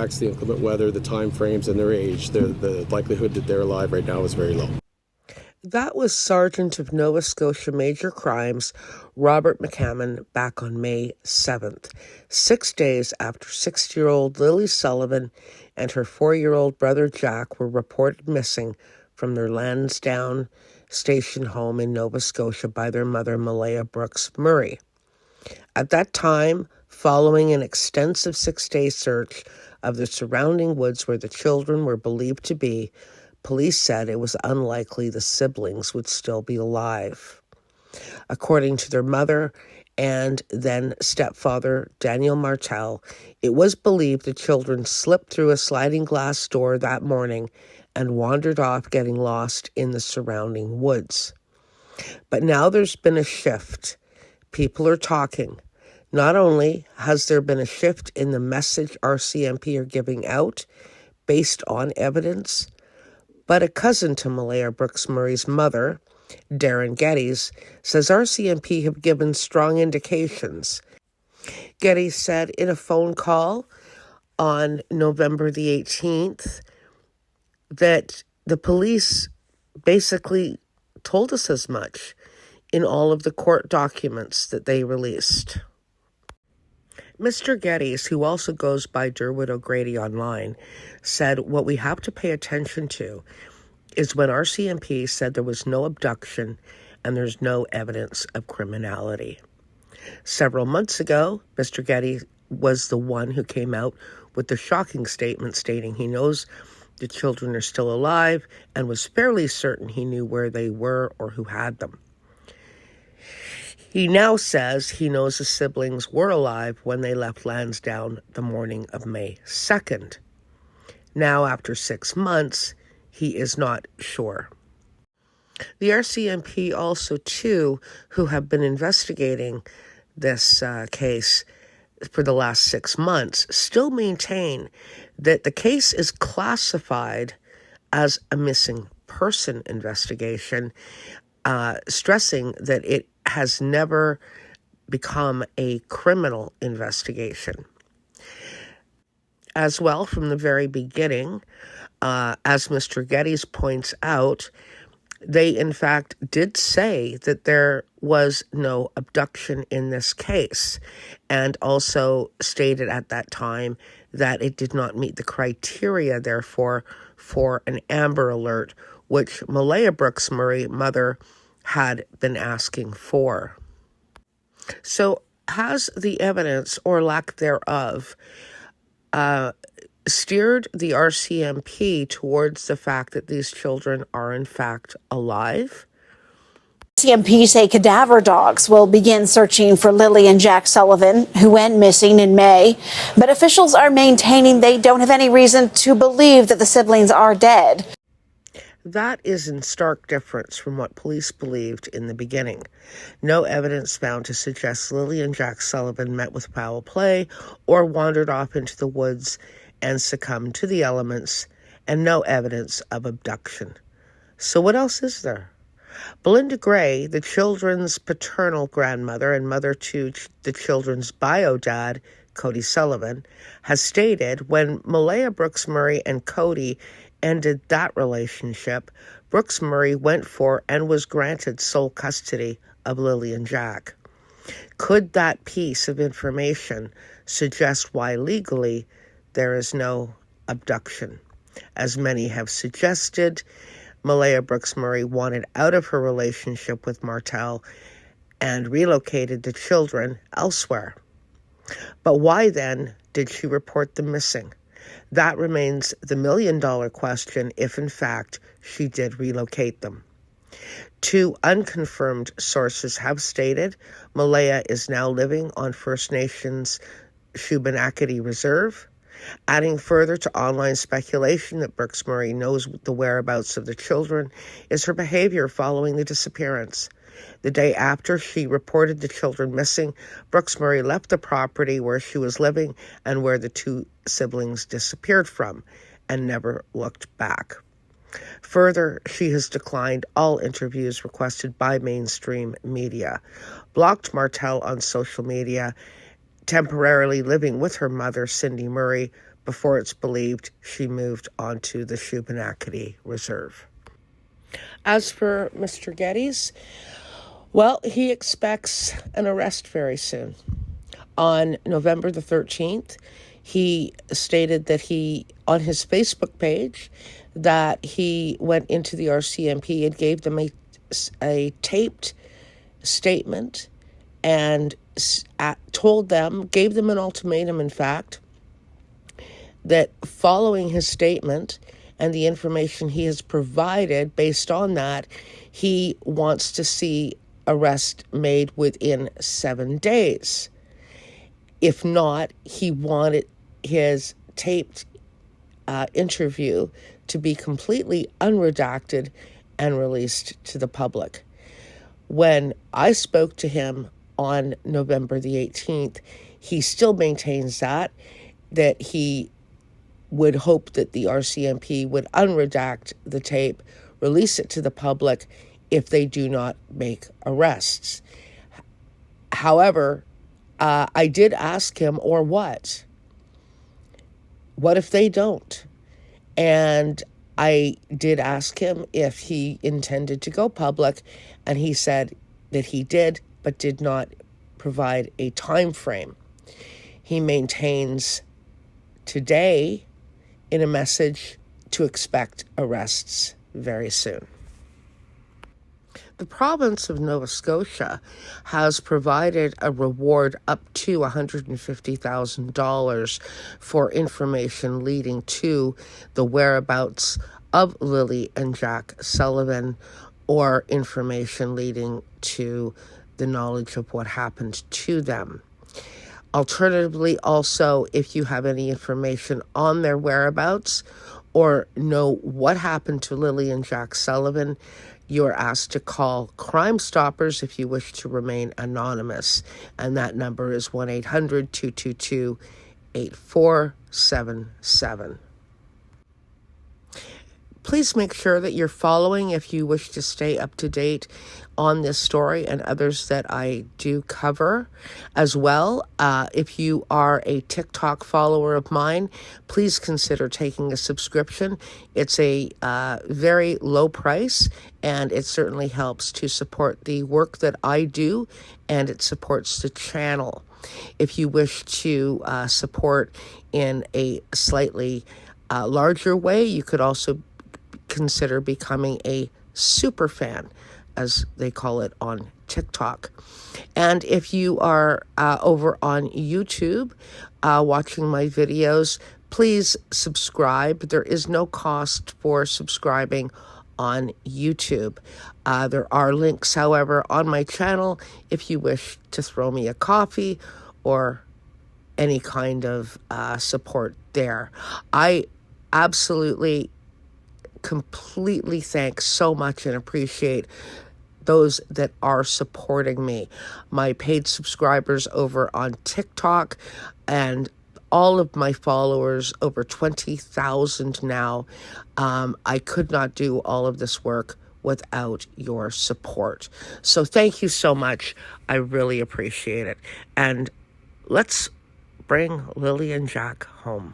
impacts, the inclement weather, the time frames, and their age, the likelihood that they're alive right now is very low. That was Sergeant of Nova Scotia Major Crimes Robert McCammon back on May 7th, 6 days after 60-year-old Lilly Sullivan and her 4-year-old brother Jack were reported missing from their Lansdowne station home in Nova Scotia by their mother, Malaya Brooks Murray. At that time, following an extensive 6-day search of the surrounding woods where the children were believed to be, police said it was unlikely the siblings would still be alive. According to their mother and then stepfather, Daniel Martel, it was believed the children slipped through a sliding glass door that morning and wandered off, getting lost in the surrounding woods. But now there's been a shift. People are talking. Not only has there been a shift in the message RCMP are giving out based on evidence, but a cousin to Malaya Brooks Murray's mother, Darren Geddes, says RCMP have given strong indications. Geddes said in a phone call on November the 18th that the police basically told us as much in all of the court documents that they released. Mr. Geddes, who also goes by Derwood O'Grady online, said what we have to pay attention to is when RCMP said there was no abduction and there's no evidence of criminality. Several months ago, Mr. Geddes was the one who came out with the shocking statement stating he knows the children are still alive and was fairly certain he knew where they were or who had them. He now says he knows the siblings were alive when they left Lansdowne the morning of May 2nd. Now, after 6 months, he is not sure. The RCMP also, too, who have been investigating this case for the last 6 months, still maintain that the case is classified as a missing person investigation, stressing that it has never become a criminal investigation. As well, from the very beginning, as Mr. Geddes points out, they in fact did say that there was no abduction in this case, and also stated at that time that it did not meet the criteria, therefore, for an Amber Alert, which Malaya Brooks Murray, mother, had been asking for. So has the evidence, or lack thereof, steered the RCMP towards the fact that these children are in fact alive? RCMP say cadaver dogs will begin searching for Lilly and Jack Sullivan, who went missing in May, but officials are maintaining they don't have any reason to believe that the siblings are dead. That is in stark difference from what police believed in the beginning. No evidence found to suggest Lilly and Jack Sullivan met with foul play or wandered off into the woods and succumbed to the elements, and no evidence of abduction. So what else is there? Belinda Gray, the children's paternal grandmother and mother to the children's bio dad, Cody Sullivan, has stated when Malaya Brooks Murray and Cody ended that relationship, Brooks Murray went for and was granted sole custody of Lilly and Jack. Could that piece of information suggest why legally there is no abduction? As many have suggested, Malaya Brooks Murray wanted out of her relationship with Martel and relocated the children elsewhere. But why then did she report them missing? That remains the million-dollar question if, in fact, she did relocate them. 2 unconfirmed sources have stated Malaya is now living on First Nations Shubenacadie Reserve, adding further to online speculation that Brooks Murray knows the whereabouts of the children is her behavior following the disappearance. The day after she reported the children missing, Brooks Murray left the property where she was living and where the 2 siblings disappeared from, and never looked back. Further, she has declined all interviews requested by mainstream media, blocked Martel on social media, temporarily living with her mother, Cindy Murray, before it's believed she moved onto the Shubenacadie Reserve. As for Mr. Geddes, well, he expects an arrest very soon. On November the 13th, he stated that on his Facebook page, that he went into the RCMP and gave them a taped statement and gave them an ultimatum, in fact, that following his statement and the information he has provided based on that, he wants to see arrest made within 7 days. If not, he wanted his taped interview to be completely unredacted and released to the public. When I spoke to him on November the 18th, he still maintains that he would hope that the RCMP would unredact the tape, release it to the public if they do not make arrests. However, I did ask him, or what? What if they don't? And I did ask him if he intended to go public, and he said that he did, but did not provide a time frame. He maintains today in a message to expect arrests very soon. The province of Nova Scotia has provided a reward up to $150,000 for information leading to the whereabouts of Lilly and Jack Sullivan, or information leading to the knowledge of what happened to them. Alternatively, also, if you have any information on their whereabouts or know what happened to Lilly and Jack Sullivan, you are asked to call Crime Stoppers if you wish to remain anonymous. And that number is 1-800-222-8477. Please make sure that you're following if you wish to stay up to date on this story and others that I do cover as well. If you are a TikTok follower of mine, please consider taking a subscription. It's a very low price, and it certainly helps to support the work that I do, and it supports the channel. If you wish to support in a slightly larger way, you could also consider becoming a super fan, as they call it on TikTok. And if you are over on YouTube watching my videos, please subscribe. There is no cost for subscribing on YouTube. There are links, however, on my channel if you wish to throw me a coffee or any kind of support there. I absolutely completely thank so much and appreciate those that are supporting me. My paid subscribers over on TikTok and all of my followers, over 20,000 now. I could not do all of this work without your support. So thank you so much. I really appreciate it. And let's bring Lilly and Jack home.